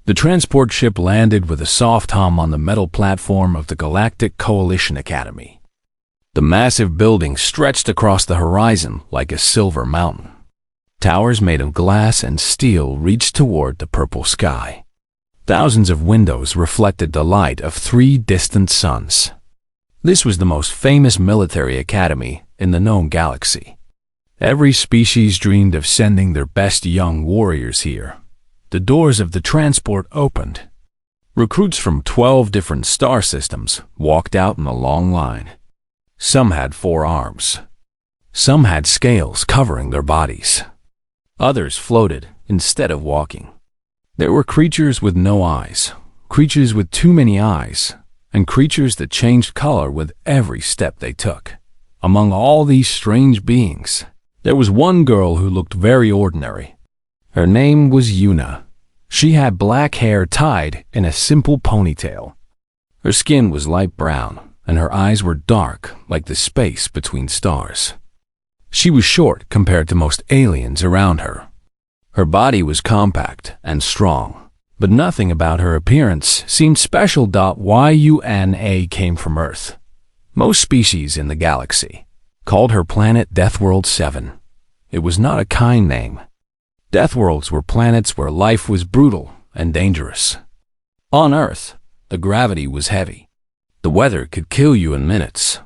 The transport ship landed with a soft hum on the metal platform of the Galactic Coalition Academy. The massive building stretched across the horizon like a silver mountain. Towers made of glass and steel reached toward the purple sky. Thousands of windows reflected the light of 3 distant suns. This was the most famous military academy in the known galaxy. Every species dreamed of sending their best young warriors here. The doors of the transport opened. Recruits from 12 different star systems walked out in a long line. Some had 4 arms. Some had scales covering their bodies. Others floated instead of walking. There were creatures with no eyes, creatures with too many eyes, and creatures that changed color with every step they took. Among all these strange beings, there was one girl who looked very ordinary. Her name was Yuna. She had black hair tied in a simple ponytail. Her skin was light brown, and her eyes were dark like the space between stars. She was short compared to most aliens around her. Her body was compact and strong, but nothing about her appearance seemed special. Yuna came from Earth. Most species in the galaxy called her planet Deathworld 7. It was not a kind name. Deathworlds were planets where life was brutal and dangerous. On Earth, the gravity was heavy. The weather could kill you in minutes.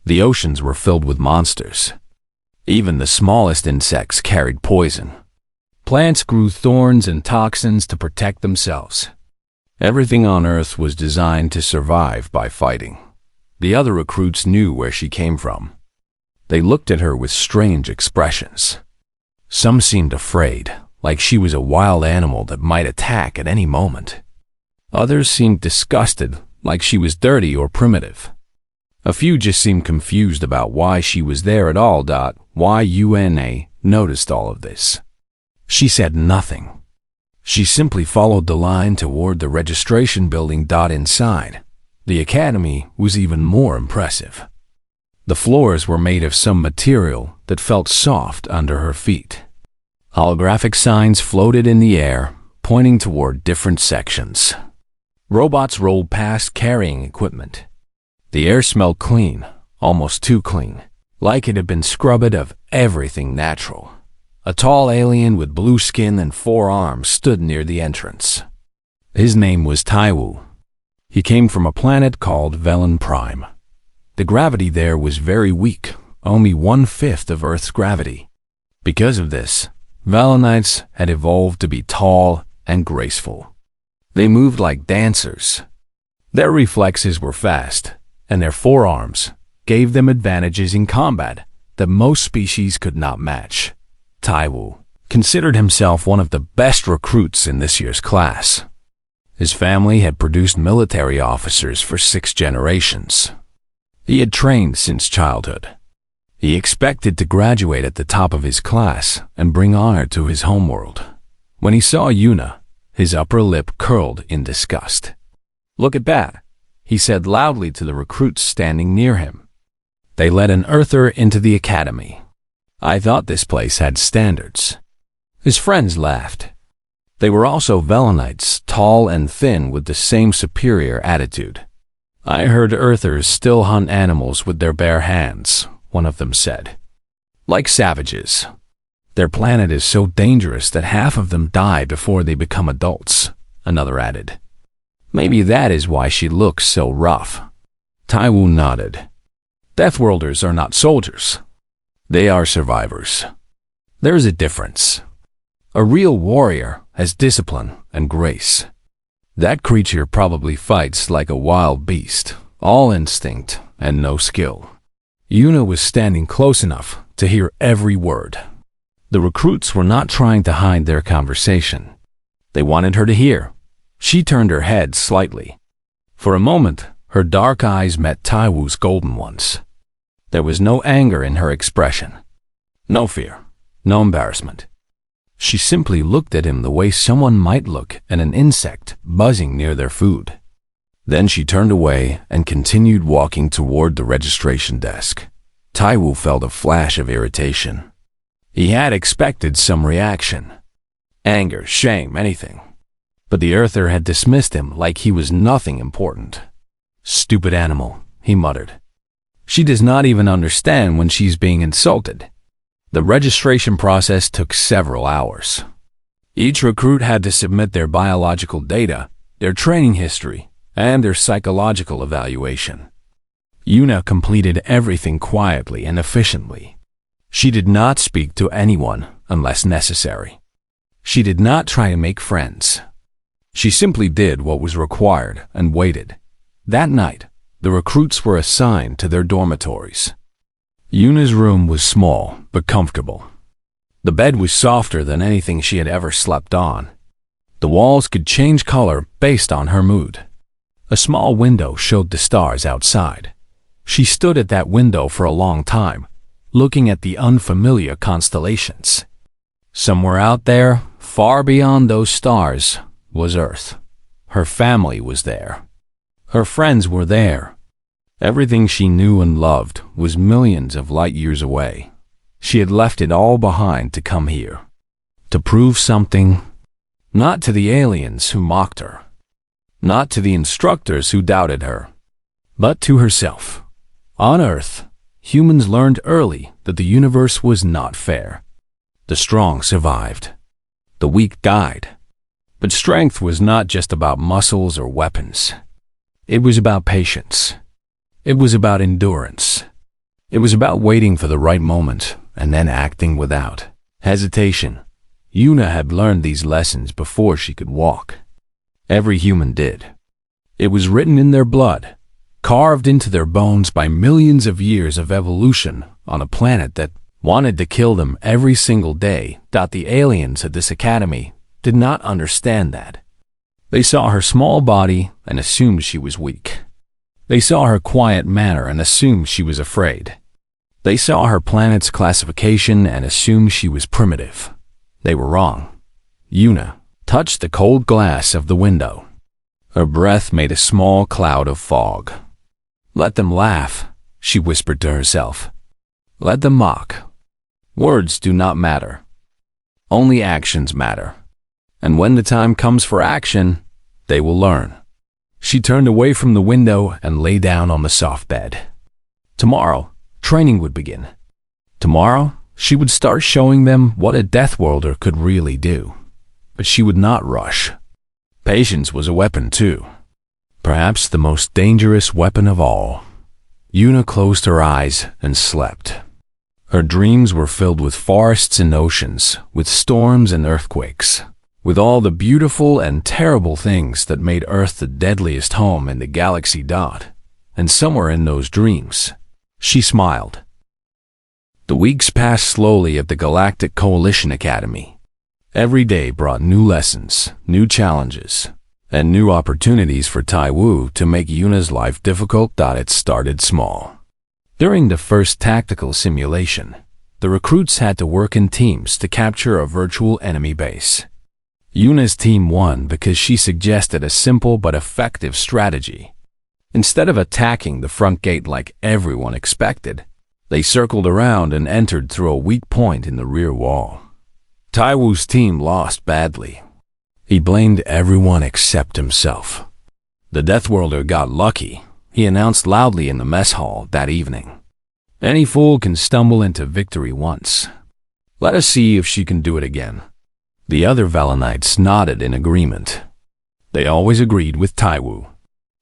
The oceans were filled with monsters. Even the smallest insects carried poison. Plants grew thorns and toxins to protect themselves. Everything on Earth was designed to survive by fighting. The other recruits knew where she came from. They looked at her with strange expressions. Some seemed afraid, like she was a wild animal that might attack at any moment. Others seemed disgusted, like she was dirty or primitive. A few just seemed confused about why she was there at all. Yuna noticed all of this. She said nothing. She simply followed the line toward the registration building. Inside, the academy was even more impressive. The floors were made of some material that felt soft under her feet. Holographic signs floated in the air, pointing toward different sections. Robots rolled past carrying equipment. The air smelled clean, almost too clean, like it had been scrubbed of everything natural. A tall alien with blue skin and 4 arms stood near the entrance. His name was Taiw. He came from a planet called Velen Prime. The gravity there was very weak, only 1/5 of Earth's gravity. Because of this, Valenites had evolved to be tall and graceful. They moved like dancers. Their reflexes were fast, and their forearms gave them advantages in combat that most species could not match. Taiw considered himself one of the best recruits in this year's class. His family had produced military officers for 6 generations. He had trained since childhood. He expected to graduate at the top of his class and bring honor to his homeworld. When he saw Yuna, his upper lip curled in disgust. "Look at that," he said loudly to the recruits standing near him. They let an Earther into the academy. I thought this place had standards. His friends laughed. They were also Velenites, tall and thin with the same superior attitude. "I heard Earthers still hunt animals with their bare hands," one of them said. "Like savages. Their planet is so dangerous that half of them die before they become adults," another added. "Maybe that is why she looks so rough." Taiw nodded. "Deathworlders are not soldiers. They are survivors. There is a difference. A real warrior has discipline and grace. That creature probably fights like a wild beast, all instinct and no skill." Yuna was standing close enough to hear every word. The recruits were not trying to hide their conversation. They wanted her to hear. She turned her head slightly. For a moment, her dark eyes met Taiwu's golden ones. There was no anger in her expression, no fear, no embarrassment. She simply looked at him the way someone might look at an insect buzzing near their food. Then she turned away and continued walking toward the registration desk. Taiw felt a flash of irritation. He had expected some reaction. Anger, shame, anything. But the Earther had dismissed him like he was nothing important. "Stupid animal," he muttered. "She does not even understand when she's being insulted." The registration process took several hours. Each recruit had to submit their biological data, their training history, and their psychological evaluation. Yuna completed everything quietly and efficiently. She did not speak to anyone unless necessary. She did not try to make friends. She simply did what was required and waited. That night, the recruits were assigned to their dormitories. Yuna's room was small but comfortable. The bed was softer than anything she had ever slept on. The walls could change color based on her mood. A small window showed the stars outside. She stood at that window for a long time, looking at the unfamiliar constellations. Somewhere out there, far beyond those stars, was Earth. Her family was there. Her friends were there. Everything she knew and loved was millions of light years away. She had left it all behind to come here. To prove something, not to the aliens who mocked her, not to the instructors who doubted her, but to herself. On Earth, humans learned early that the universe was not fair. The strong survived. The weak died. But strength was not just about muscles or weapons. It was about patience. It was about endurance. It was about waiting for the right moment and then acting without hesitation. Yuna had learned these lessons before she could walk. Every human did. It was written in their blood, carved into their bones by millions of years of evolution on a planet that wanted to kill them every single day. The aliens at this academy did not understand that. They saw her small body and assumed she was weak. They saw her quiet manner and assumed she was afraid. They saw her planet's classification and assumed she was primitive. They were wrong. Yuna touched the cold glass of the window. Her breath made a small cloud of fog. "Let them laugh," she whispered to herself. "Let them mock. Words do not matter. Only actions matter. And when the time comes for action, they will learn." She turned away from the window and lay down on the soft bed. Tomorrow, training would begin. Tomorrow, she would start showing them what a Deathworlder could really do. But she would not rush. Patience was a weapon too. Perhaps the most dangerous weapon of all. Yuna closed her eyes and slept. Her dreams were filled with forests and oceans, with storms and earthquakes, with all the beautiful and terrible things that made Earth the deadliest home in the galaxy. And somewhere in those dreams, she smiled. The weeks passed slowly at the Galactic Coalition Academy. Every day brought new lessons, new challenges, and new opportunities for Taiw to make Yuna's life difficult. It started small. During the first tactical simulation, the recruits had to work in teams to capture a virtual enemy base. Yuna's team won because she suggested a simple but effective strategy. Instead of attacking the front gate like everyone expected, they circled around and entered through a weak point in the rear wall. Taiw's team lost badly. He blamed everyone except himself. The Deathworlder got lucky, he announced loudly in the mess hall that evening. Any fool can stumble into victory once. Let us see if she can do it again. The other Valenites nodded in agreement. They always agreed with Taiw.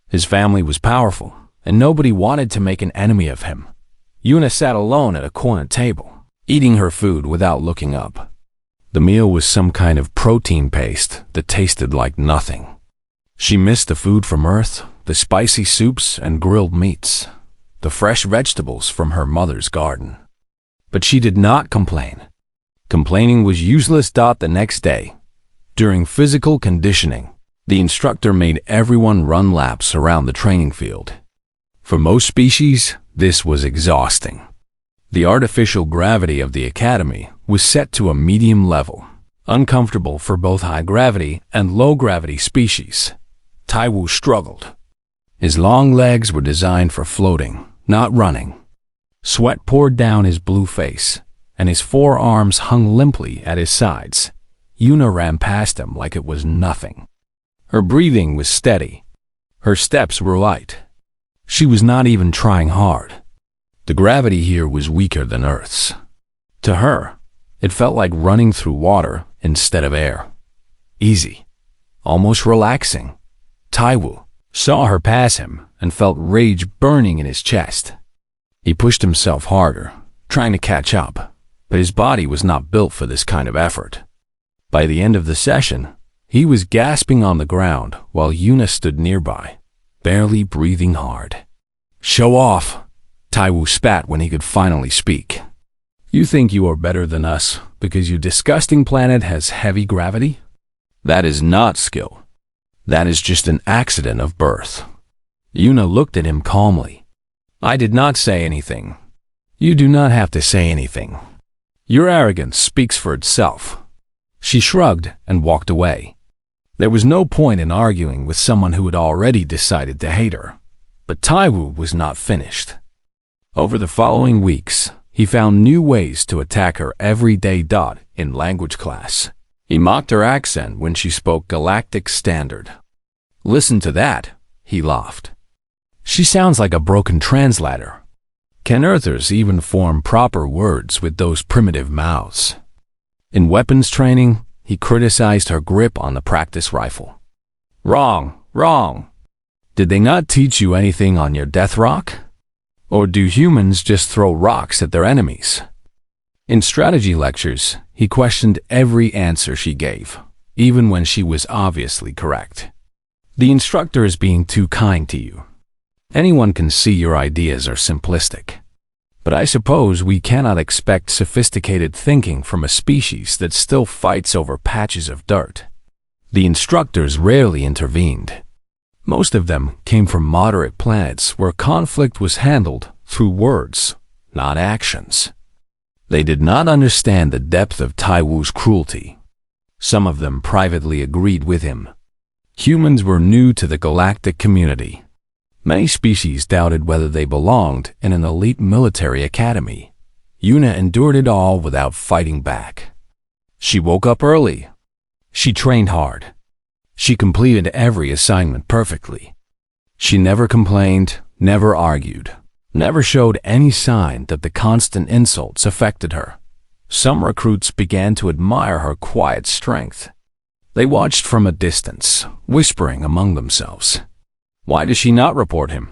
His family was powerful, and nobody wanted to make an enemy of him. Yuna sat alone at a corner table, eating her food without looking up. The meal was some kind of protein paste that tasted like nothing. She missed the food from Earth, the spicy soups and grilled meats, the fresh vegetables from her mother's garden. But she did not complain. Complaining was useless. The next day, during physical conditioning, the instructor made everyone run laps around the training field. For most species, this was exhausting. The artificial gravity of the academy was set to a medium level, uncomfortable for both high-gravity and low-gravity species. Taiw struggled. His long legs were designed for floating, not running. Sweat poured down his blue face, and his forearms hung limply at his sides. Yuna ran past him like it was nothing. Her breathing was steady. Her steps were light. She was not even trying hard. The gravity here was weaker than Earth's. To her, it felt like running through water instead of air. Easy. Almost relaxing. Taiw saw her pass him and felt rage burning in his chest. He pushed himself harder, trying to catch up, but his body was not built for this kind of effort. By the end of the session, he was gasping on the ground while Yuna stood nearby, barely breathing hard. "Show off," Taiw spat when he could finally speak. "You think you are better than us because your disgusting planet has heavy gravity? That is not skill. That is just an accident of birth." Yuna looked at him calmly. "I did not say anything. You do not have to say anything. Your arrogance speaks for itself." She shrugged and walked away. There was no point in arguing with someone who had already decided to hate her. But Taiw was not finished. Over the following weeks, he found new ways to attack her everyday dot in language class. He mocked her accent when she spoke Galactic Standard. "Listen to that," he laughed. "She sounds like a broken translator. Can Earthers even form proper words with those primitive mouths?" In weapons training, he criticized her grip on the practice rifle. "Wrong, wrong. Did they not teach you anything on your death rock? Or do humans just throw rocks at their enemies?" In strategy lectures, he questioned every answer she gave, even when she was obviously correct. The instructor is being too kind to you. Anyone can see your ideas are simplistic. But I suppose we cannot expect sophisticated thinking from a species that still fights over patches of dirt. The instructors rarely intervened. Most of them came from moderate planets where conflict was handled through words, not actions. They did not understand the depth of Taiwu's cruelty. Some of them privately agreed with him. Humans were new to the galactic community. Many species doubted whether they belonged in an elite military academy. Yuna endured it all without fighting back. She woke up early. She trained hard. She completed every assignment perfectly. She never complained, never argued, never showed any sign that the constant insults affected her. Some recruits began to admire her quiet strength. They watched from a distance, whispering among themselves. "Why does she not report him?"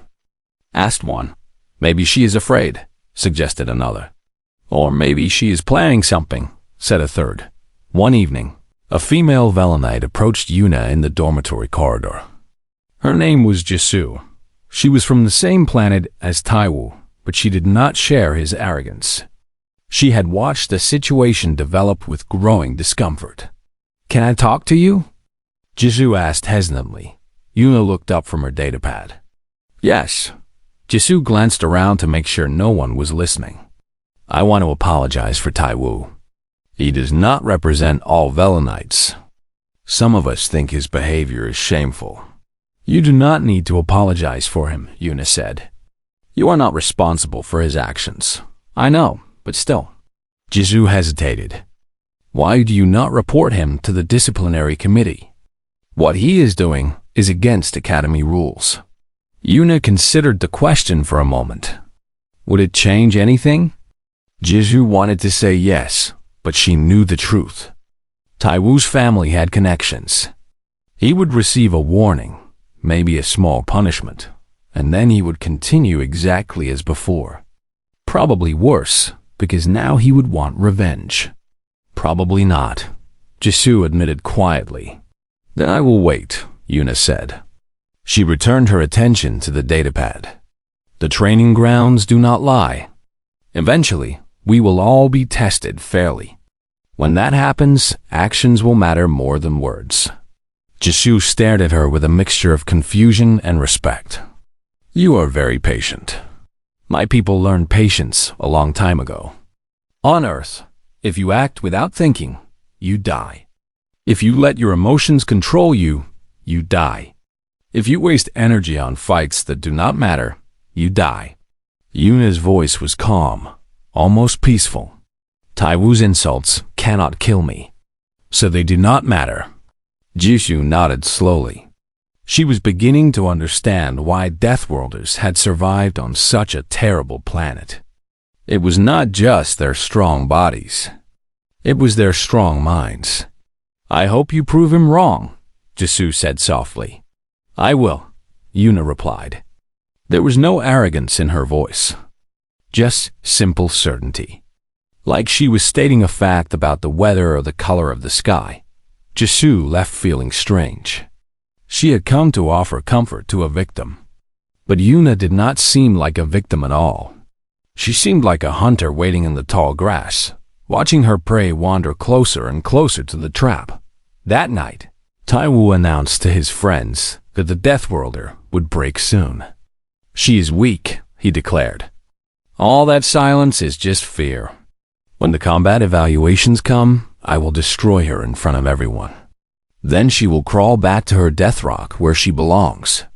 asked one. "Maybe she is afraid," suggested another. "Or maybe she is planning something," said a third. One evening, a female Velanite approached Yuna in the dormitory corridor. Her name was Jisoo. She was from the same planet as Taiw, but she did not share his arrogance. She had watched the situation develop with growing discomfort. "Can I talk to you?" Jisoo asked hesitantly. Yuna looked up from her datapad. "Yes." Jisoo glanced around to make sure no one was listening. "I want to apologize for Taiw. He does not represent all Velanites. Some of us think his behavior is shameful." "You do not need to apologize for him," Yuna said. "You are not responsible for his actions. I know, but still." Jisoo hesitated. "Why do you not report him to the disciplinary committee? What he is doing is against Academy rules." Yuna considered the question for a moment. Would it change anything? Jisoo wanted to say yes, but she knew the truth. Taiwu's family had connections. He would receive a warning, maybe a small punishment, and then he would continue exactly as before. Probably worse, because now he would want revenge. "Probably not," Jisoo admitted quietly. "Then I will wait," Yuna said. She returned her attention to the datapad. "The training grounds do not lie. Eventually, we will all be tested fairly. When that happens, actions will matter more than words." Jisoo stared at her with a mixture of confusion and respect. "You are very patient. My people learned patience a long time ago. On Earth, if you act without thinking, you die. If you let your emotions control you, you die. If you waste energy on fights that do not matter, you die." Yuna's voice was calm, almost peaceful. "Taiwu's insults cannot kill me, so they do not matter." Jisoo nodded slowly. She was beginning to understand why Deathworlders had survived on such a terrible planet. It was not just their strong bodies. It was their strong minds. "I hope you prove him wrong," Jisoo said softly. "I will," Yuna replied. There was no arrogance in her voice, just simple certainty. Like she was stating a fact about the weather or the color of the sky. Jisoo left feeling strange. She had come to offer comfort to a victim. But Yuna did not seem like a victim at all. She seemed like a hunter waiting in the tall grass, watching her prey wander closer and closer to the trap. That night, Taiw announced to his friends that the Deathworlder would break soon. "She is weak," he declared. "All that silence is just fear. When the combat evaluations come, I will destroy her in front of everyone. Then she will crawl back to her death rock where she belongs."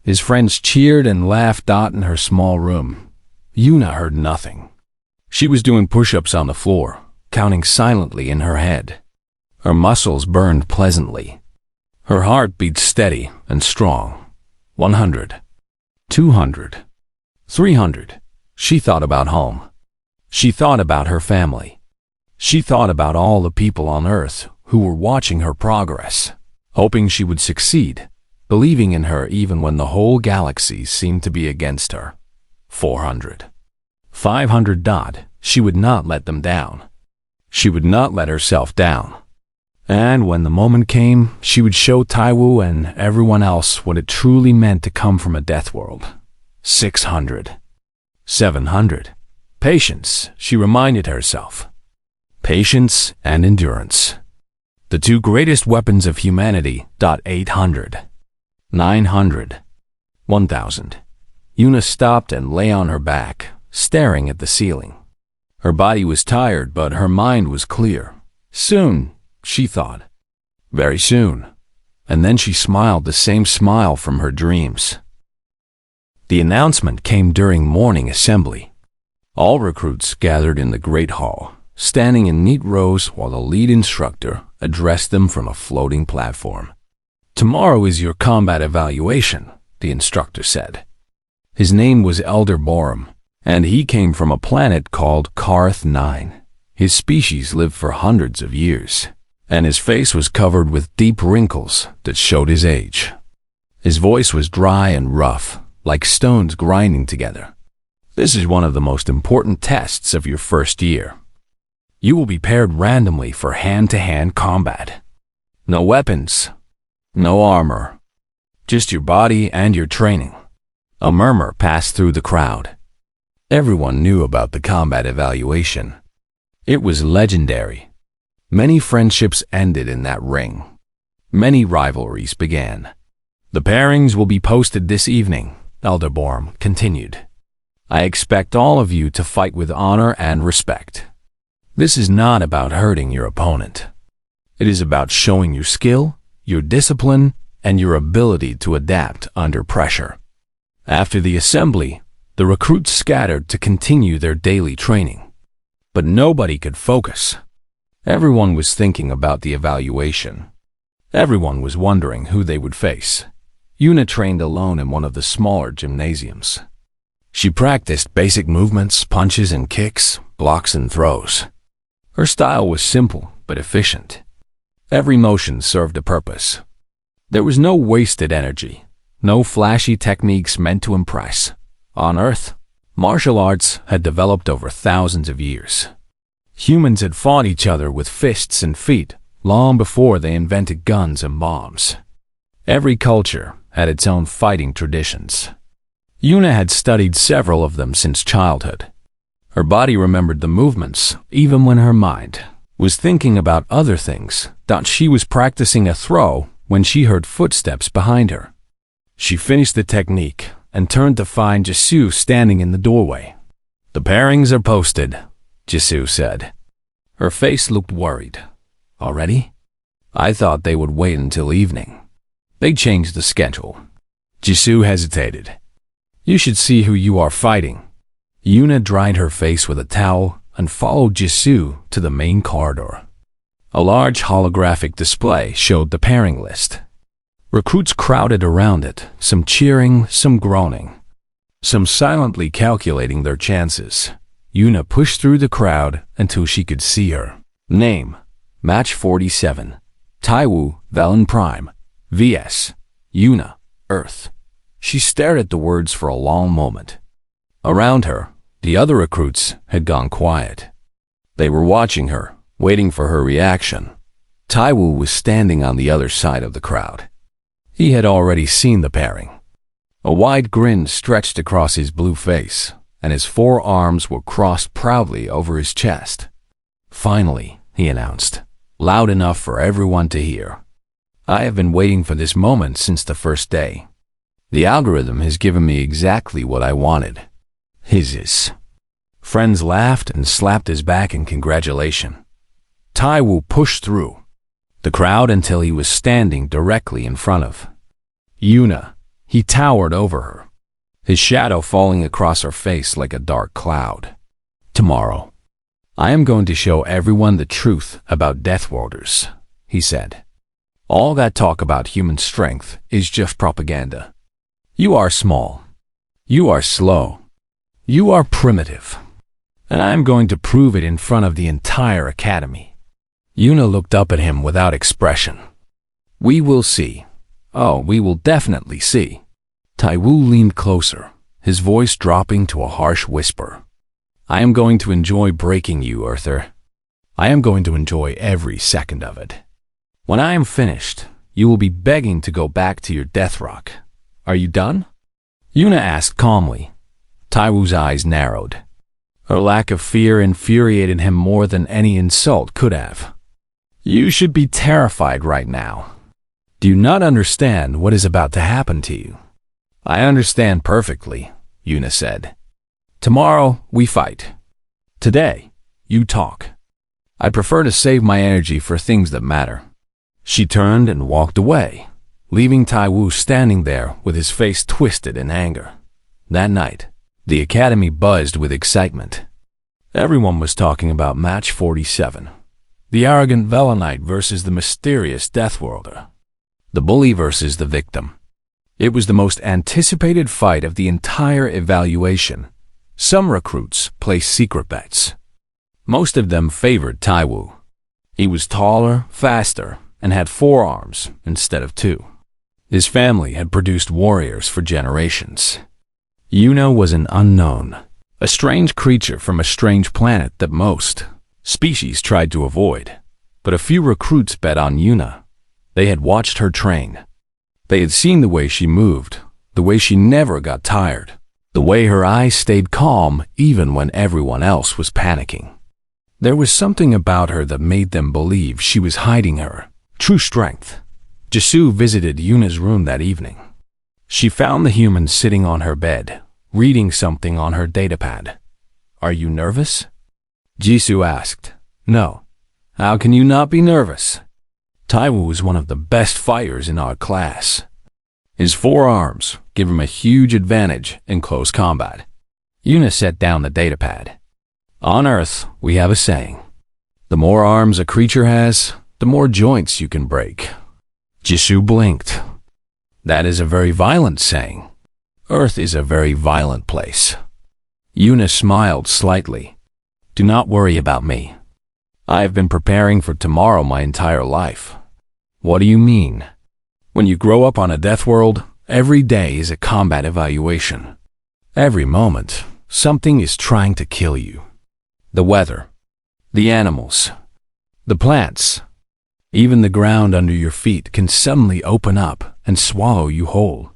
His friends cheered and laughed in her small room. Yuna heard nothing. She was doing push-ups on the floor, counting silently in her head. Her muscles burned pleasantly. Her heart beat steady and strong. 100. 200. 300. She thought about home. She thought about her family. She thought about all the people on Earth who were watching her progress, hoping she would succeed, believing in her even when the whole galaxy seemed to be against her. 400. 500. She would not let them down. She would not let herself down. And when the moment came, she would show Taiw and everyone else what it truly meant to come from a death world. 600. 700. Patience, she reminded herself. Patience and endurance. The two greatest weapons of humanity. 800. 900. 1000. Yuna stopped and lay on her back, staring at the ceiling. Her body was tired, but her mind was clear. Soon, she thought. Very soon. And then she smiled the same smile from her dreams. The announcement came during morning assembly. All recruits gathered in the great hall, standing in neat rows while the lead instructor addressed them from a floating platform. "Tomorrow is your combat evaluation," the instructor said. His name was Elder Borum, and he came from a planet called Karth 9. His species lived for hundreds of years, and his face was covered with deep wrinkles that showed his age. His voice was dry and rough, like stones grinding together. "This is one of the most important tests of your first year. You will be paired randomly for hand-to-hand combat. No weapons, no armor, just your body and your training." A murmur passed through the crowd. Everyone knew about the combat evaluation. It was legendary. Many friendships ended in that ring. Many rivalries began. "The pairings will be posted this evening," Elder Borum continued. "I expect all of you to fight with honor and respect. This is not about hurting your opponent. It is about showing your skill, your discipline, and your ability to adapt under pressure." After the assembly, the recruits scattered to continue their daily training. But nobody could focus. Everyone was thinking about the evaluation. Everyone was wondering who they would face. Yuna trained alone in one of the smaller gymnasiums. She practiced basic movements, punches and kicks, blocks and throws. Her style was simple but efficient. Every motion served a purpose. There was no wasted energy, no flashy techniques meant to impress. On Earth, martial arts had developed over thousands of years. Humans had fought each other with fists and feet long before they invented guns and bombs. Every culture had its own fighting traditions. Yuna had studied several of them since childhood. Her body remembered the movements, even when her mind was thinking about other things. She was practicing a throw when she heard footsteps behind her. She finished the technique and turned to find Jisoo standing in the doorway. "The pairings are posted," Jisoo said. Her face looked worried. "Already? I thought they would wait until evening." They changed the schedule. Jisoo hesitated. "You should see who you are fighting." Yuna dried her face with a towel and followed Jisoo to the main corridor. A large holographic display showed the pairing list. Recruits crowded around it, some cheering, some groaning, some silently calculating their chances. Yuna pushed through the crowd until she could see her. Name: Match 47. Taiw, Velen Prime. VS. Yuna, Earth. She stared at the words for a long moment. Around her, the other recruits had gone quiet. They were watching her, waiting for her reaction. Taiw was standing on the other side of the crowd. He had already seen the pairing. A wide grin stretched across his blue face, and his forearms were crossed proudly over his chest. Finally, he announced, loud enough for everyone to hear. I have been waiting for this moment since the first day. The algorithm has given me exactly what I wanted. His. Friends laughed and slapped his back in congratulation. Taiw pushed through the crowd until he was standing directly in front of Yuna. He towered over her, his shadow falling across her face like a dark cloud. Tomorrow, I am going to show everyone the truth about Deathworlders, he said. All that talk about human strength is just propaganda. You are small. You are slow. You are primitive. And I am going to prove it in front of the entire academy. Yuna looked up at him without expression. We will see. Oh, we will definitely see. Taiw leaned closer, his voice dropping to a harsh whisper. I am going to enjoy breaking you, Earther. I am going to enjoy every second of it. When I am finished, you will be begging to go back to your death rock. Are you done? Yuna asked calmly. Taiwu's eyes narrowed. Her lack of fear infuriated him more than any insult could have. You should be terrified right now. Do you not understand what is about to happen to you? I understand perfectly, Yuna said. Tomorrow, we fight. Today, you talk. I prefer to save my energy for things that matter. She turned and walked away, leaving Taiw standing there with his face twisted in anger. That night, the academy buzzed with excitement. Everyone was talking about Match 47. The arrogant Velenite versus the mysterious Deathworlder. The bully versus the victim. It was the most anticipated fight of the entire evaluation. Some recruits placed secret bets. Most of them favored Taiw. He was taller, faster, and had 4 arms instead of 2. His family had produced warriors for generations. Yuna was an unknown, a strange creature from a strange planet that most species tried to avoid. But a few recruits bet on Yuna. They had watched her train. They had seen the way she moved, the way she never got tired, the way her eyes stayed calm even when everyone else was panicking. There was something about her that made them believe she was hiding her true strength. Jisoo visited Yuna's room that evening. She found the human sitting on her bed, reading something on her datapad. Are you nervous? Jisoo asked. No. How can you not be nervous? Taiw was one of the best fighters in our class. His 4 arms give him a huge advantage in close combat. Yuna set down the datapad. On Earth, we have a saying. The more arms a creature has, the more joints you can break. Jisoo blinked. That is a very violent saying. Earth is a very violent place. Yuna smiled slightly. Do not worry about me. I have been preparing for tomorrow my entire life. What do you mean? When you grow up on a death world, every day is a combat evaluation. Every moment, something is trying to kill you. The weather, the animals, the plants, even the ground under your feet can suddenly open up and swallow you whole.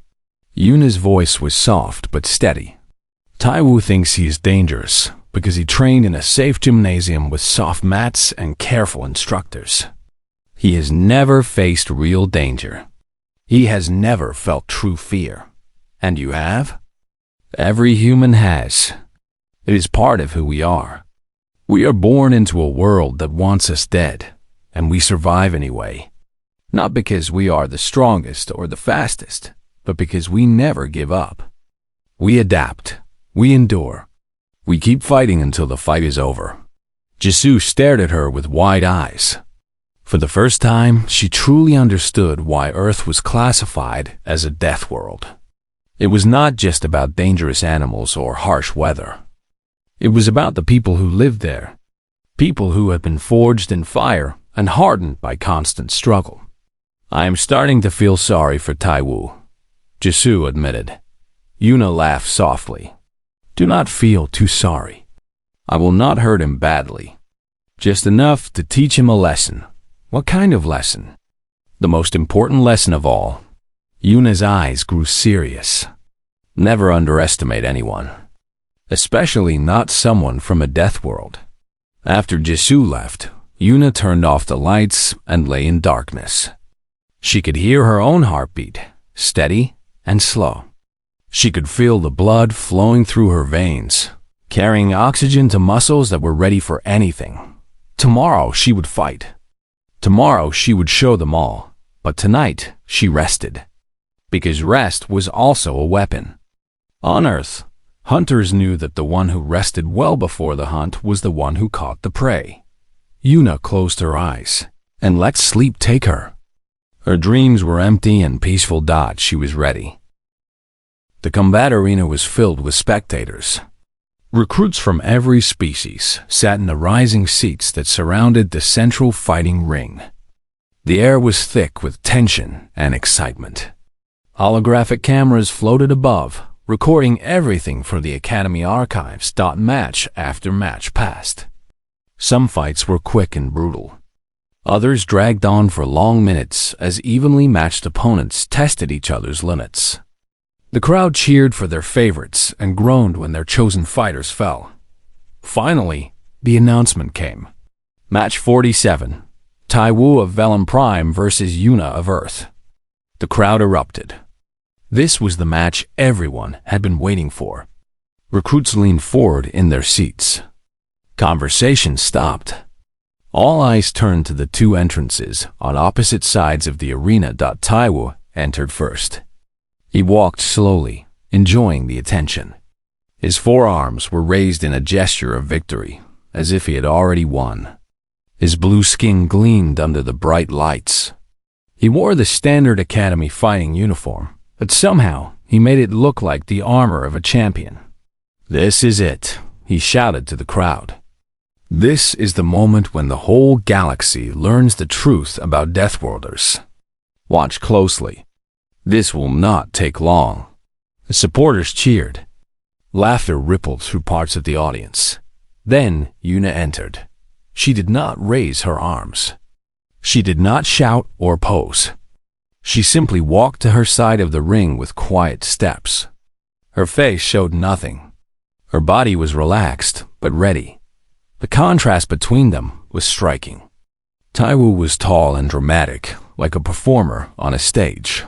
Yuna's voice was soft but steady. Taiw thinks he is dangerous because he trained in a safe gymnasium with soft mats and careful instructors. He has never faced real danger. He has never felt true fear. And you have? Every human has. It is part of who we are. We are born into a world that wants us dead, and we survive anyway. Not because we are the strongest or the fastest, but because we never give up. We adapt. We endure. We keep fighting until the fight is over. Jisoo stared at her with wide eyes. For the first time, she truly understood why Earth was classified as a death world. It was not just about dangerous animals or harsh weather. It was about the people who lived there, people who had been forged in fire and hardened by constant struggle. "I am starting to feel sorry for Taiw," Jisoo admitted. Yuna laughed softly. "Do not feel too sorry. I will not hurt him badly. Just enough to teach him a lesson." "What kind of lesson?" "The most important lesson of all." Yuna's eyes grew serious. "Never underestimate anyone, especially not someone from a death world." After Jisoo left, Yuna turned off the lights and lay in darkness. She could hear her own heartbeat, steady and slow. She could feel the blood flowing through her veins, carrying oxygen to muscles that were ready for anything. Tomorrow she would fight. Tomorrow she would show them all. But tonight she rested, because rest was also a weapon. On Earth, hunters knew that the one who rested well before the hunt was the one who caught the prey. Yuna closed her eyes and let sleep take her. Her dreams were empty and peaceful. She was ready. The combat arena was filled with spectators. Recruits from every species sat in the rising seats that surrounded the central fighting ring. The air was thick with tension and excitement. Holographic cameras floated above, recording everything for the Academy archives. Match after match passed. Some fights were quick and brutal. Others dragged on for long minutes as evenly matched opponents tested each other's limits. The crowd cheered for their favorites and groaned when their chosen fighters fell. Finally, the announcement came. Match 47, Taiw of Velum Prime versus Yuna of Earth. The crowd erupted. This was the match everyone had been waiting for. Recruits leaned forward in their seats. Conversation stopped. All eyes turned to the two entrances on opposite sides of the arena. Taiw entered first. He walked slowly, enjoying the attention. His forearms were raised in a gesture of victory, as if he had already won. His blue skin gleamed under the bright lights. He wore the standard Academy fighting uniform, but somehow he made it look like the armor of a champion. "This is it," he shouted to the crowd. "This is the moment when the whole galaxy learns the truth about Deathworlders. Watch closely. This will not take long." The supporters cheered. Laughter rippled through parts of the audience. Then Yuna entered. She did not raise her arms. She did not shout or pose. She simply walked to her side of the ring with quiet steps. Her face showed nothing. Her body was relaxed but ready. The contrast between them was striking. Taiw was tall and dramatic, like a performer on a stage.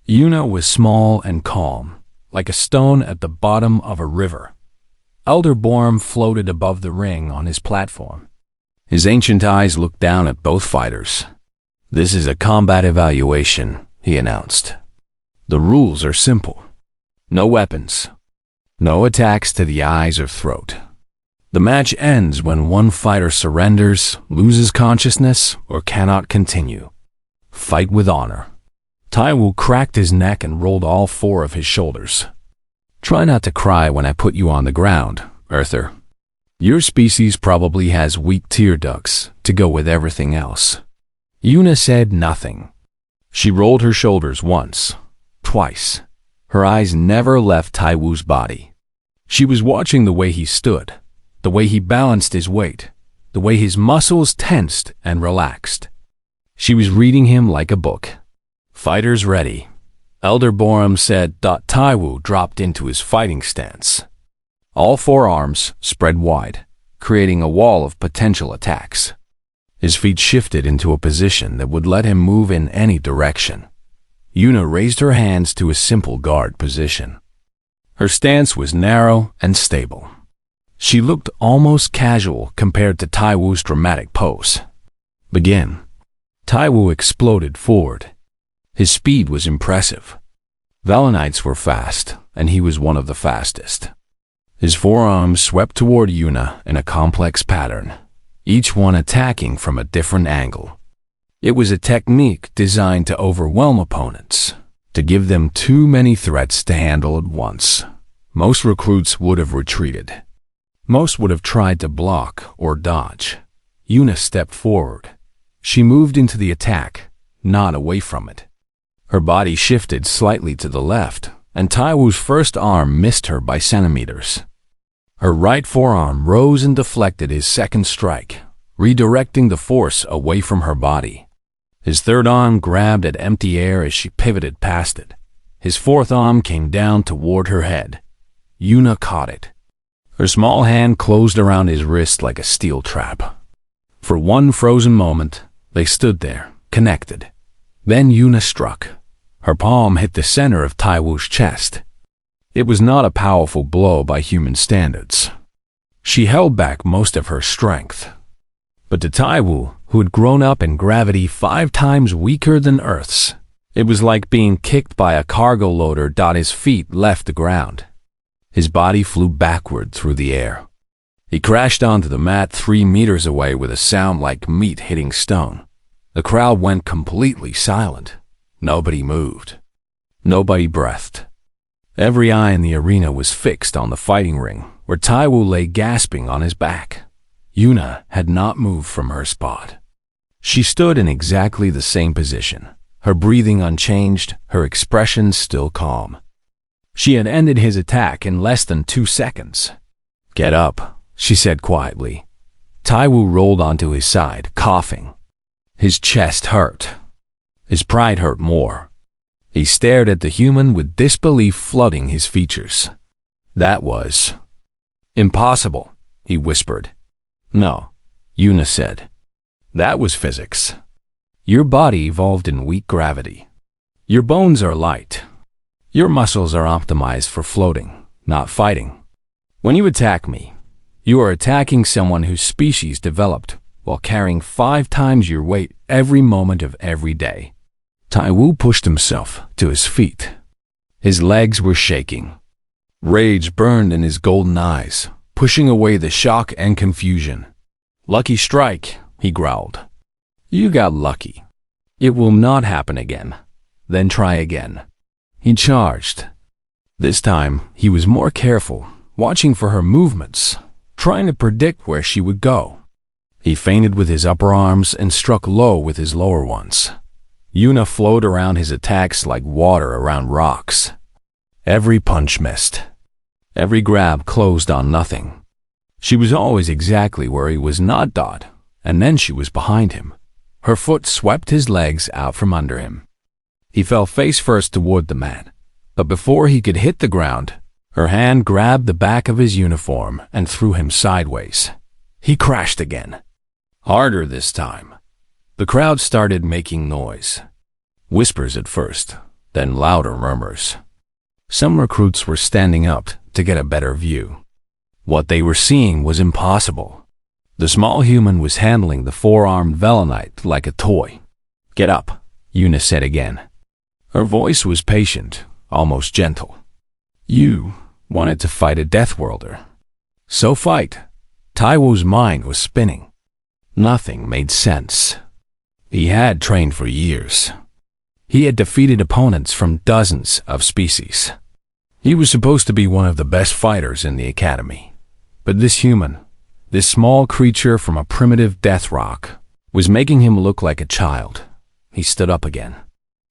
Yuna was small and calm, like a stone at the bottom of a river. Elder Borm floated above the ring on his platform. His ancient eyes looked down at both fighters. "This is a combat evaluation," he announced. "The rules are simple. No weapons. No attacks to the eyes or throat. The match ends when one fighter surrenders, loses consciousness, or cannot continue. Fight with honor." Taiw cracked his neck and rolled all four of his shoulders. "Try not to cry when I put you on the ground, Earther. Your species probably has weak tear ducts to go with everything else." Yuna said nothing. She rolled her shoulders once, twice. Her eyes never left Taiwu's body. She was watching the way he stood, the way he balanced his weight, the way his muscles tensed and relaxed. She was reading him like a book. "Fighters ready," Elder Borum said. Taiw dropped into his fighting stance. All four arms spread wide, creating a wall of potential attacks. His feet shifted into a position that would let him move in any direction. Yuna raised her hands to a simple guard position. Her stance was narrow and stable. She looked almost casual compared to Taiwu's dramatic pose. "Begin." Taiw exploded forward. His speed was impressive. Valenites were fast, and he was one of the fastest. His forearms swept toward Yuna in a complex pattern, each one attacking from a different angle. It was a technique designed to overwhelm opponents, to give them too many threats to handle at once. Most recruits would have retreated. Most would have tried to block or dodge. Yuna stepped forward. She moved into the attack, not away from it. Her body shifted slightly to the left, and Taiwu's first arm missed her by centimeters. Her right forearm rose and deflected his second strike, redirecting the force away from her body. His third arm grabbed at empty air as she pivoted past it. His fourth arm came down toward her head. Yuna caught it. Her small hand closed around his wrist like a steel trap. For one frozen moment, they stood there, connected. Then Yuna struck. Her palm hit the center of Taiwu's chest. It was not a powerful blow by human standards. She held back most of her strength. But to Taiwu, who had grown up in gravity 5 times weaker than Earth's, it was like being kicked by a cargo loader. His feet left the ground. His body flew backward through the air. He crashed onto the mat 3 meters away with a sound like meat hitting stone. The crowd went completely silent. Nobody moved. Nobody breathed. Every eye in the arena was fixed on the fighting ring, where Taiwu lay gasping on his back. Yuna had not moved from her spot. She stood in exactly the same position, her breathing unchanged, her expression still calm. She had ended his attack in less than 2 seconds. "Get up," she said quietly. Taiwu rolled onto his side, coughing. His chest hurt. His pride hurt more. He stared at the human with disbelief flooding his features. "That was impossible," he whispered. "No," Yuna said. "That was physics. Your body evolved in weak gravity. Your bones are light. Your muscles are optimized for floating, not fighting. When you attack me, you are attacking someone whose species developed while carrying 5 times your weight every moment of every day." Taiwu pushed himself to his feet. His legs were shaking. Rage burned in his golden eyes, pushing away the shock and confusion. "Lucky strike," he growled. "You got lucky. It will not happen again. Then try again." He charged. This time, he was more careful, watching for her movements, trying to predict where she would go. He feinted with his upper arms and struck low with his lower ones. Yuna flowed around his attacks like water around rocks. Every punch missed. Every grab closed on nothing. She was always exactly where he was not. And then she was behind him. Her foot swept his legs out from under him. He fell face first toward the mat, but before he could hit the ground, her hand grabbed the back of his uniform and threw him sideways. He crashed again. Harder this time. The crowd started making noise. Whispers at first, then louder murmurs. Some recruits were standing up to get a better view. What they were seeing was impossible. The small human was handling the 4-armed Velenite like a toy. "Get up," Yuna said again. Her voice was patient, almost gentle. "You wanted to fight a Deathworlder. So fight." Taiwo's mind was spinning. Nothing made sense. He had trained for years. He had defeated opponents from dozens of species. He was supposed to be one of the best fighters in the academy. But this human, this small creature from a primitive death rock, was making him look like a child. He stood up again.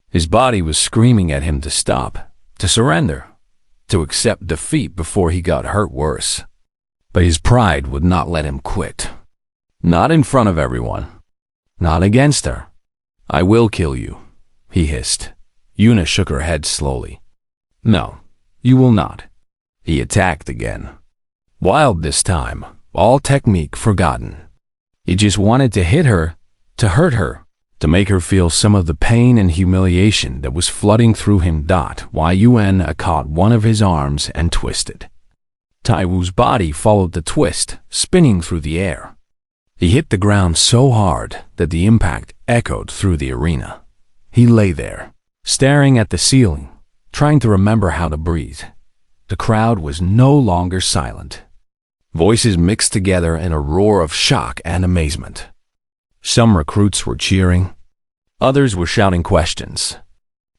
His body was screaming at him to stop, to surrender, to accept defeat before he got hurt worse. But his pride would not let him quit. Not in front of everyone. Not against her. "I will kill you," he hissed. Yuna shook her head slowly. "No, you will not." He attacked again. Wild this time, all technique forgotten. He just wanted to hit her, to hurt her, to make her feel some of the pain and humiliation that was flooding through him. Yuna caught one of his arms and twisted. Taiwu's body followed the twist, spinning through the air. He hit the ground so hard that the impact echoed through the arena. He lay there, staring at the ceiling, trying to remember how to breathe. The crowd was no longer silent. Voices mixed together in a roar of shock and amazement. Some recruits were cheering. Others were shouting questions.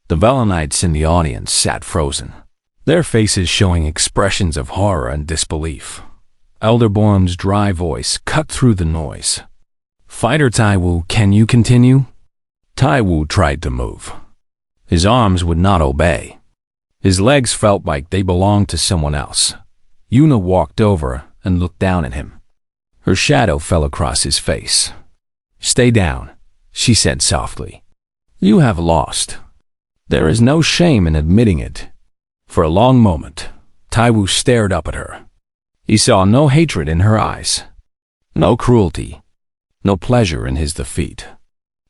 The Velonites in the audience sat frozen, their faces showing expressions of horror and disbelief. Elder Borum's dry voice cut through the noise. "Fighter Taiw, can you continue?" Taiw tried to move. His arms would not obey. His legs felt like they belonged to someone else. Yuna walked over and looked down at him. Her shadow fell across his face. "Stay down," she said softly. "You have lost. There is no shame in admitting it." For a long moment, Taiw stared up at her. He saw no hatred in her eyes, no cruelty, no pleasure in his defeat.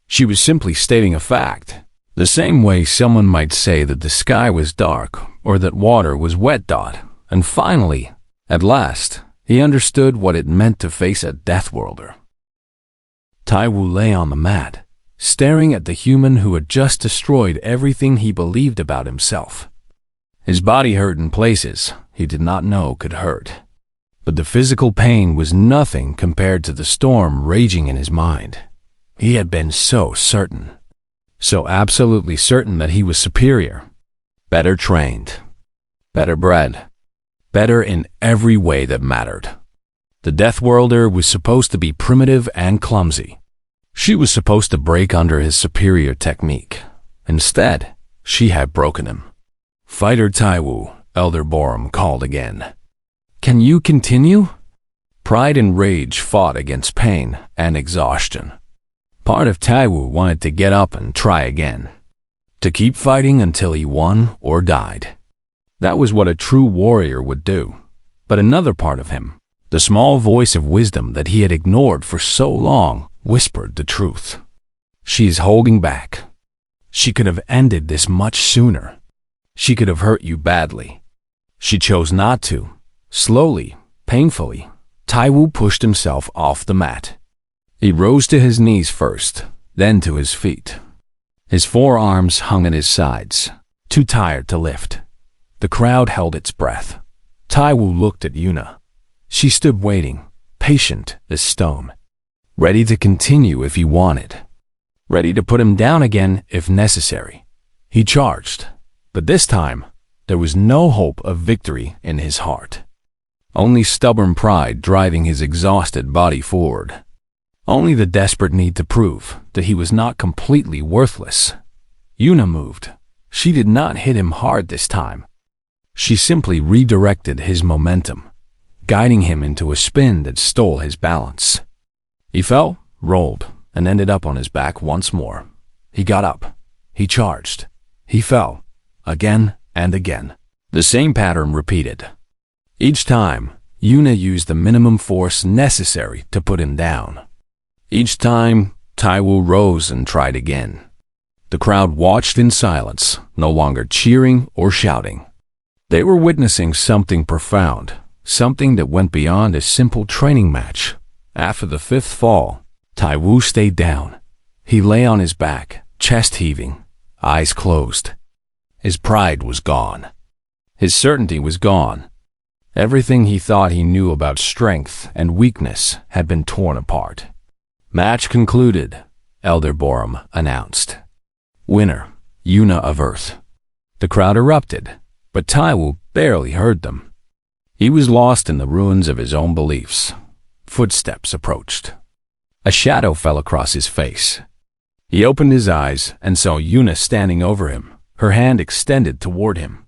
She was simply stating a fact, the same way someone might say that the sky was dark or that water was wet. And finally, at last, he understood what it meant to face a Deathworlder. Taiw lay on the mat, staring at the human who had just destroyed everything he believed about himself. His body hurt in places he did not know could hurt. But the physical pain was nothing compared to the storm raging in his mind. He had been so certain, so absolutely certain that he was superior, better trained, better bred, better in every way that mattered. The Deathworlder was supposed to be primitive and clumsy. She was supposed to break under his superior technique. Instead, she had broken him. "Fighter Taiw," Elder Borum called again. "Can you continue?" Pride and rage fought against pain and exhaustion. Part of Taiw wanted to get up and try again, to keep fighting until he won or died. That was what a true warrior would do. But another part of him, the small voice of wisdom that he had ignored for so long, whispered the truth. "She is holding back. She could have ended this much sooner. She could have hurt you badly. She chose not to." Slowly, painfully, Taiw pushed himself off the mat. He rose to his knees first, then to his feet. His forearms hung at his sides, too tired to lift. The crowd held its breath. Taiw looked at Yuna. She stood waiting, patient as stone, ready to continue if he wanted, ready to put him down again if necessary. He charged, but this time, there was no hope of victory in his heart. Only stubborn pride driving his exhausted body forward. Only the desperate need to prove that he was not completely worthless. Yuna moved. She did not hit him hard this time. She simply redirected his momentum, guiding him into a spin that stole his balance. He fell, rolled, and ended up on his back once more. He got up. He charged. He fell. Again and again. The same pattern repeated. Each time, Yuna used the minimum force necessary to put him down. Each time, Taiw rose and tried again. The crowd watched in silence, no longer cheering or shouting. They were witnessing something profound, something that went beyond a simple training match. After the fifth fall, Taiw stayed down. He lay on his back, chest heaving, eyes closed. His pride was gone. His certainty was gone. Everything he thought he knew about strength and weakness had been torn apart. "Match concluded," Elder Borum announced. "Winner, Yuna of Earth." The crowd erupted, but Taiw barely heard them. He was lost in the ruins of his own beliefs. Footsteps approached. A shadow fell across his face. He opened his eyes and saw Yuna standing over him, her hand extended toward him.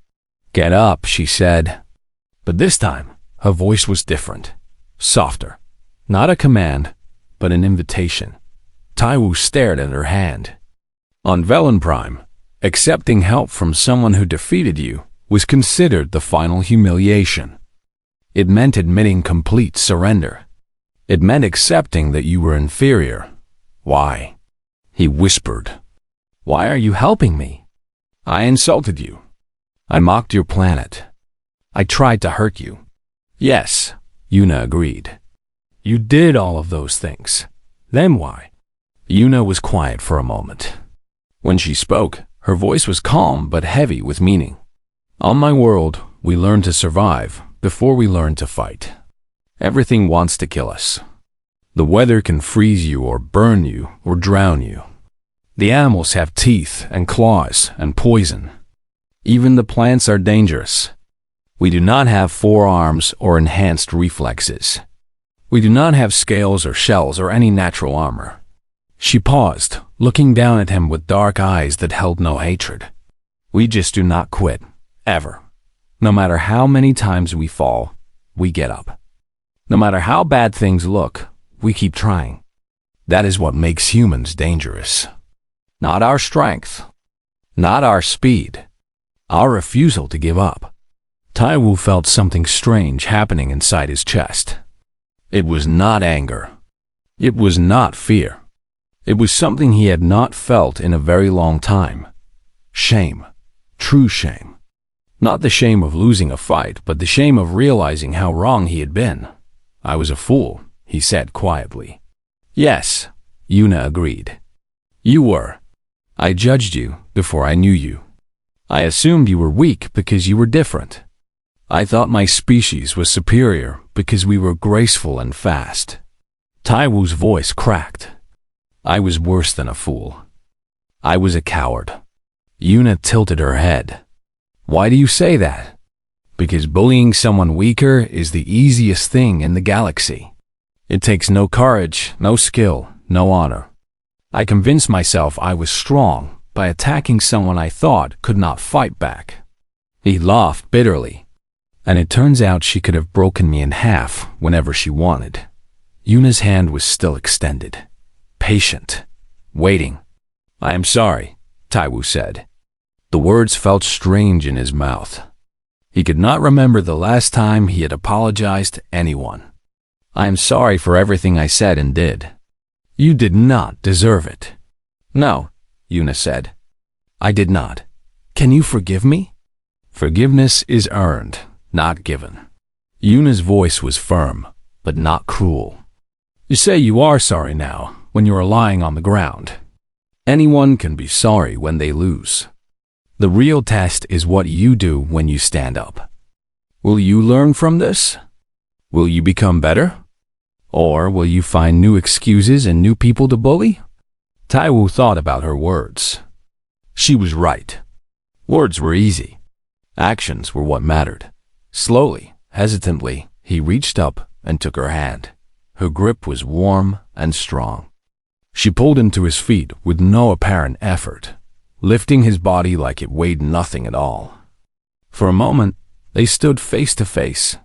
"Get up," she said. But this time, her voice was different, softer. Not a command, but an invitation. Taiw stared at her hand. On Velen Prime, accepting help from someone who defeated you was considered the final humiliation. It meant admitting complete surrender. It meant accepting that you were inferior. "Why?" he whispered. "Why are you helping me? I insulted you. I mocked your planet. I tried to hurt you." "Yes," Yuna agreed. "You did all of those things. Then why?" Yuna was quiet for a moment. When she spoke, her voice was calm but heavy with meaning. "On my world, we learn to survive before we learn to fight. Everything wants to kill us. The weather can freeze you or burn you or drown you. The animals have teeth and claws and poison. Even the plants are dangerous. We do not have forearms or enhanced reflexes. We do not have scales or shells or any natural armor. She paused, looking down at him with dark eyes that held no hatred. We just do not quit, ever. No matter how many times we fall, we get up. No matter how bad things look, we keep trying. That is what makes humans dangerous. Not our strength, not our speed, our refusal to give up. Taiw felt something strange happening inside his chest. It was not anger. It was not fear. It was something he had not felt in a very long time. Shame. True shame. Not the shame of losing a fight, but the shame of realizing how wrong he had been. I was a fool, he said quietly. Yes, Yuna agreed. You were. I judged you before I knew you. I assumed you were weak because you were different. I thought my species was superior because we were graceful and fast. Taiwu's voice cracked. I was worse than a fool. I was a coward. Yuna tilted her head. Why do you say that? Because bullying someone weaker is the easiest thing in the galaxy. It takes no courage, no skill, no honor. I convinced myself I was strong by attacking someone I thought could not fight back. He laughed bitterly. And it turns out she could have broken me in half whenever she wanted. Yuna's hand was still extended. Patient. Waiting. I am sorry, Taiw said. The words felt strange in his mouth. He could not remember the last time he had apologized to anyone. I am sorry for everything I said and did. You did not deserve it. No, Yuna said. I did not. Can you forgive me? Forgiveness is earned, not given. Yuna's voice was firm, but not cruel. You say you are sorry now, when you are lying on the ground. Anyone can be sorry when they lose. The real test is what you do when you stand up. Will you learn from this? Will you become better? Or will you find new excuses and new people to bully? Taiw thought about her words. She was right. Words were easy. Actions were what mattered. Slowly, hesitantly, he reached up and took her hand. Her grip was warm and strong. She pulled him to his feet with no apparent effort, lifting his body like it weighed nothing at all. For a moment, they stood face to face,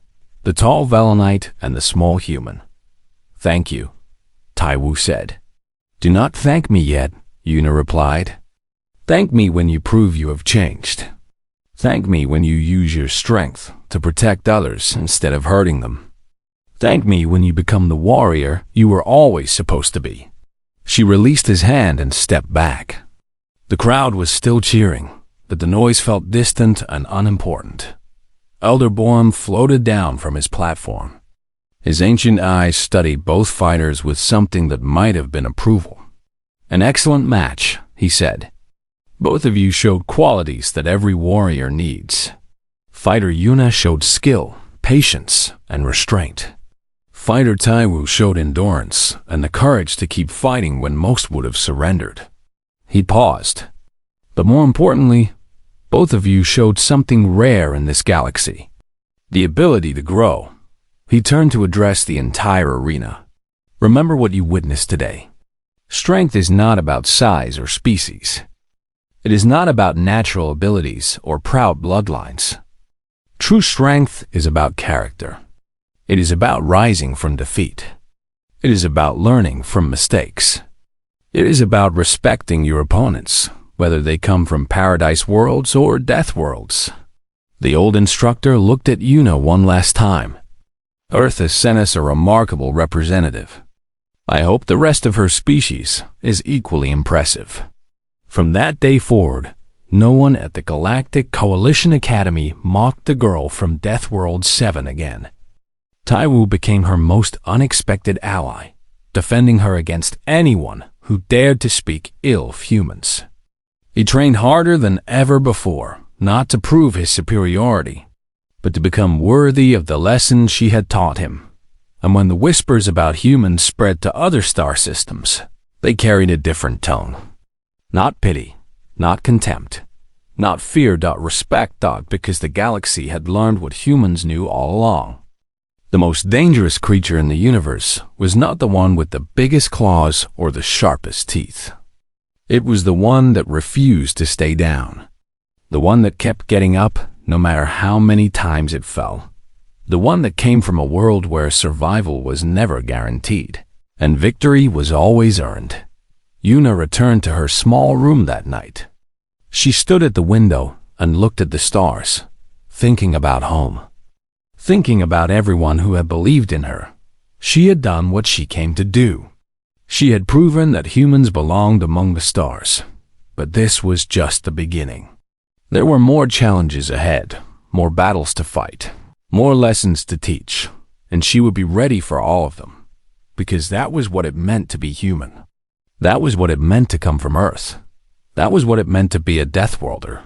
the tall Velenite and the small human. Thank you, Taiw said. Do not thank me yet, Yuna replied. Thank me when you prove you have changed. Thank me when you use your strength to protect others instead of hurting them. Thank me when you become the warrior you were always supposed to be. She released his hand and stepped back. The crowd was still cheering, but the noise felt distant and unimportant. Elder Boehm floated down from his platform. His ancient eyes studied both fighters with something that might have been approval. An excellent match, he said. Both of you showed qualities that every warrior needs. Fighter Yuna showed skill, patience, and restraint. Fighter Taiw showed endurance and the courage to keep fighting when most would have surrendered. He paused. But more importantly, both of you showed something rare in this galaxy. The ability to grow. He turned to address the entire arena. Remember what you witnessed today. Strength is not about size or species. It is not about natural abilities or proud bloodlines. True strength is about character. It is about rising from defeat. It is about learning from mistakes. It is about respecting your opponents, whether they come from paradise worlds or death worlds. The old instructor looked at Yuna one last time. Earth has sent us a remarkable representative. I hope the rest of her species is equally impressive. From that day forward, no one at the Galactic Coalition Academy mocked the girl from Death World 7 again. Taiw became her most unexpected ally, defending her against anyone who dared to speak ill of humans. He trained harder than ever before, not to prove his superiority, but to become worthy of the lessons she had taught him. And when the whispers about humans spread to other star systems, they carried a different tone. Not pity, not contempt, not fear. Respect. Because the galaxy had learned what humans knew all along. The most dangerous creature in the universe was not the one with the biggest claws or the sharpest teeth. It was the one that refused to stay down. The one that kept getting up no matter how many times it fell. The one that came from a world where survival was never guaranteed, and victory was always earned. Yuna returned to her small room that night. She stood at the window and looked at the stars, thinking about home. Thinking about everyone who had believed in her. She had done what she came to do. She had proven that humans belonged among the stars. But this was just the beginning. There were more challenges ahead, more battles to fight, more lessons to teach, and she would be ready for all of them. Because that was what it meant to be human. That was what it meant to come from Earth. That was what it meant to be a Deathworlder.